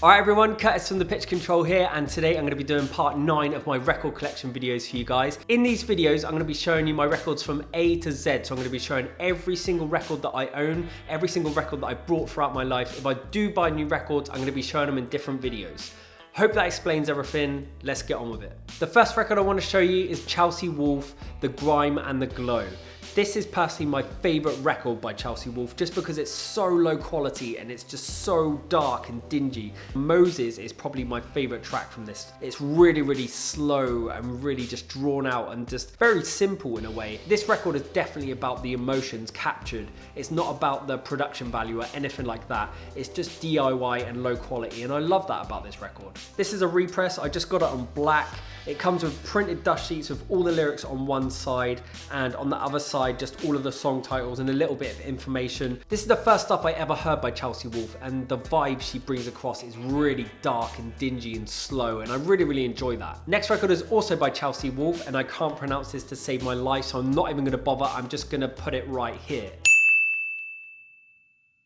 Alright everyone, Curtis from The Pitch Control here, and today I'm going to be doing part 9 of my record collection videos for you guys. In these videos, I'm going to be showing you my records from A to Z, so I'm going to be showing every single record that I own, every single record that I bought throughout my life. If I do buy new records, I'm going to be showing them in different videos. Hope that explains everything. Let's get on with it. The first record I want to show you is Chelsea Wolfe, The Grime and the Glow. This is personally my favourite record by Chelsea Wolfe just because it's so low quality and it's just so dark and dingy. Moses is probably my favourite track from this. It's really slow and really just drawn out and just very simple in a way. This record is definitely about the emotions captured. It's not about the production value or anything like that. It's just DIY and low quality, and I love that about this record. This is a repress. I just got it on black. It comes with printed dust sheets with all the lyrics on one side, and on the other side just all of the song titles and a little bit of information. This is the first stuff I ever heard by Chelsea Wolfe, and the vibe she brings across is really dark and dingy and slow, and I really enjoy that. Next record is also by Chelsea Wolfe, and I can't pronounce this to save my life, so I'm not even going to bother. I'm just going to put it right here.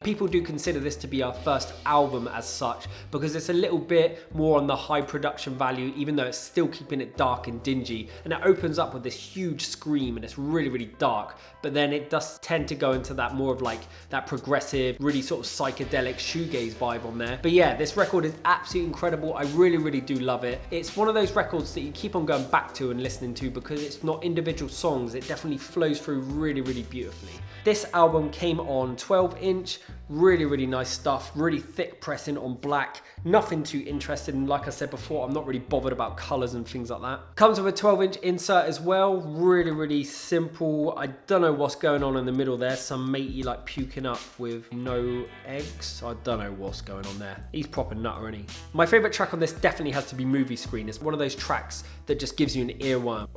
People do consider this to be our first album as such because it's a little bit more on the high production value, even though it's still keeping it dark and dingy, and it opens up with this huge scream and it's really dark, but then it does tend to go into that more of like that progressive, really sort of psychedelic shoegaze vibe on there. But yeah, this record is absolutely incredible. I really do love it. It's one of those records that you keep on going back to and listening to because it's not individual songs, it definitely flows through really beautifully. This album came on 12-inch, really nice stuff, really thick pressing on black, nothing too interesting. Like I said before, I'm not really bothered about colors and things like that. Comes with a 12-inch insert as well, really simple. I don't know what's going on in the middle there, some matey like puking up with no eggs. I don't know what's going on there. He's proper nutter, isn't he? My favorite track on this definitely has to be Movie Screen. It's one of those tracks that just gives you an earworm.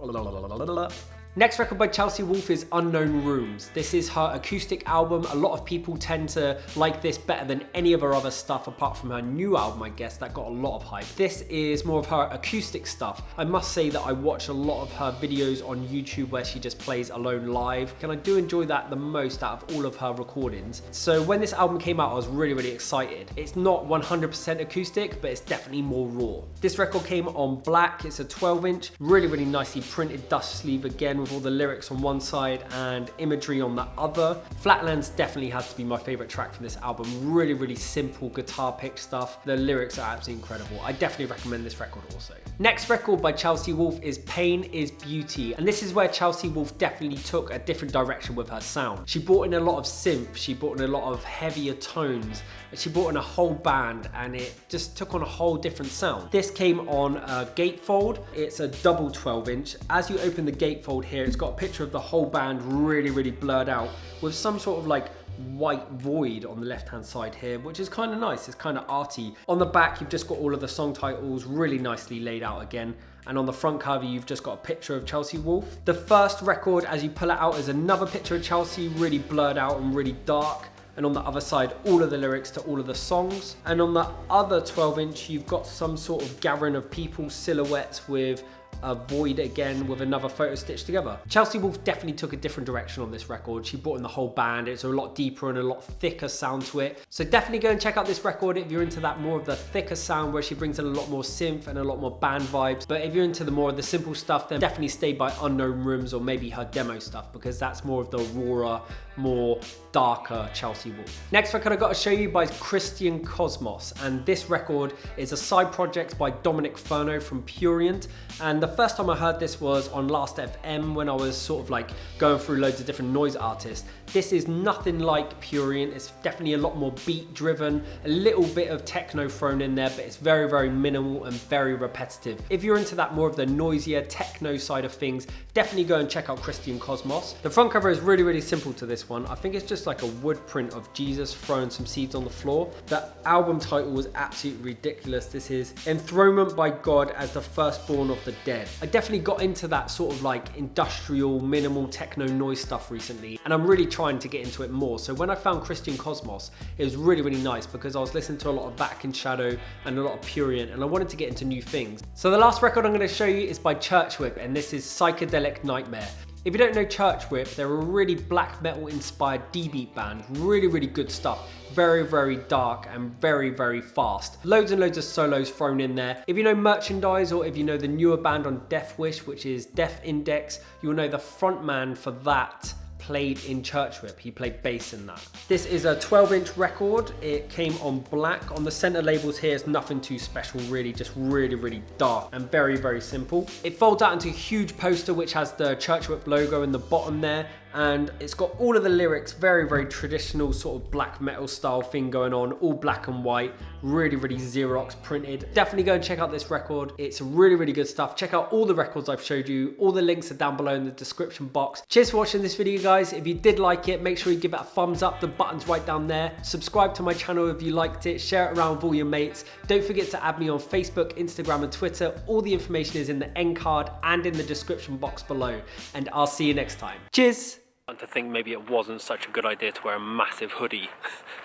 Next record by Chelsea Wolfe is Unknown Rooms. This is her acoustic album. A lot of people tend to like this better than any of her other stuff apart from her new album, I guess, that got a lot of hype. This is more of her acoustic stuff. I must say that I watch a lot of her videos on YouTube where she just plays alone live, and I do enjoy that the most out of all of her recordings. So when this album came out, I was really excited. It's not 100% acoustic, but it's definitely more raw. This record came on black. It's a 12-inch, really nicely printed dust sleeve again, with all the lyrics on one side and imagery on the other. Flatlands definitely has to be my favorite track from this album. Really simple guitar pick stuff. The lyrics are absolutely incredible. I definitely recommend this record also. Next record by Chelsea Wolfe is Pain is Beauty, and this is where Chelsea Wolfe definitely took a different direction with her sound. She brought in a lot of synth, she brought in a lot of heavier tones, and she brought in a whole band, and it just took on a whole different sound. This came on a gatefold. It's a double 12-inch. As you open the gatefold here, it's got a picture of the whole band really blurred out with some sort of like white void on the left hand side here, which is kind of nice. It's kind of arty. On the back, you've just got all of the song titles really nicely laid out again, and on the front cover you've just got a picture of Chelsea Wolfe. The first record, as you pull it out, is another picture of Chelsea, really blurred out and really dark, and on the other side all of the lyrics to all of the songs. And on the other 12-inch you've got some sort of gathering of people, silhouettes with a void again with another photo stitched together. Chelsea Wolfe definitely took a different direction on this record. She brought in the whole band. It's a lot deeper and a lot thicker sound to it. So definitely go and check out this record if you're into that more of the thicker sound where she brings in a lot more synth and a lot more band vibes. But if you're into the more of the simple stuff, then definitely stay by Unknown Rooms or maybe her demo stuff, because that's more of the rawer, more darker Chelsea Wolfe. Next record I got to show you by Christian Cosmos, and this record is a side project by Dominic Furno from Purient. And the first time I heard this was on Last FM when I was sort of like going through loads of different noise artists. This is nothing like Purient. It's definitely a lot more beat driven, a little bit of techno thrown in there, but it's very minimal and very repetitive. If you're into that more of the noisier techno side of things, definitely go and check out Christian Cosmos. The front cover is really simple to this one. I think it's just like a wood print of Jesus throwing some seeds on the floor. The album title was absolutely ridiculous. This is Enthronement by God as the Firstborn of the Dead. I definitely got into that sort of like industrial, minimal techno noise stuff recently, and I'm really trying to get into it more. So when I found Christian Cosmos, it was really nice because I was listening to a lot of Vatican Shadow and a lot of Purient, and I wanted to get into new things. So the last record I'm going to show you is by Church Whip, and this is Psychedelic Nightmare. If you don't know Church Whip, they're a really black metal inspired D-beat band. Really good stuff. Very dark and very fast. Loads and loads of solos thrown in there. If you know merchandise, or if you know the newer band on Death Wish, which is Death Index, you'll know the frontman for that played in Church Whip. He played bass in that. This is a 12-inch record. It came on black. On the center labels here, it's nothing too special really, just really dark and very simple. It folds out into a huge poster which has the Church Whip logo in the bottom there, and it's got all of the lyrics, very traditional sort of black metal style thing going on, all black and white, really Xerox printed. Definitely go and check out this record. It's really good stuff. Check out all the records I've showed you. All the links are down below in the description box. Cheers for watching this video, guys. If you did like it, make sure you give it a thumbs up. The button's right down there. Subscribe to my channel if you liked it. Share it around with all your mates. Don't forget to add me on Facebook, Instagram and Twitter. All the information is in the end card and in the description box below. And I'll see you next time. Cheers! To think maybe it wasn't such a good idea to wear a massive hoodie.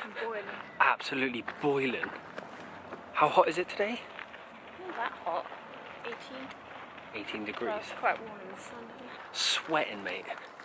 I'm boiling. Absolutely boiling. How hot is it today? Not that hot. 18. 18 degrees. Well, it's quite warm in the sun. Sweating, mate.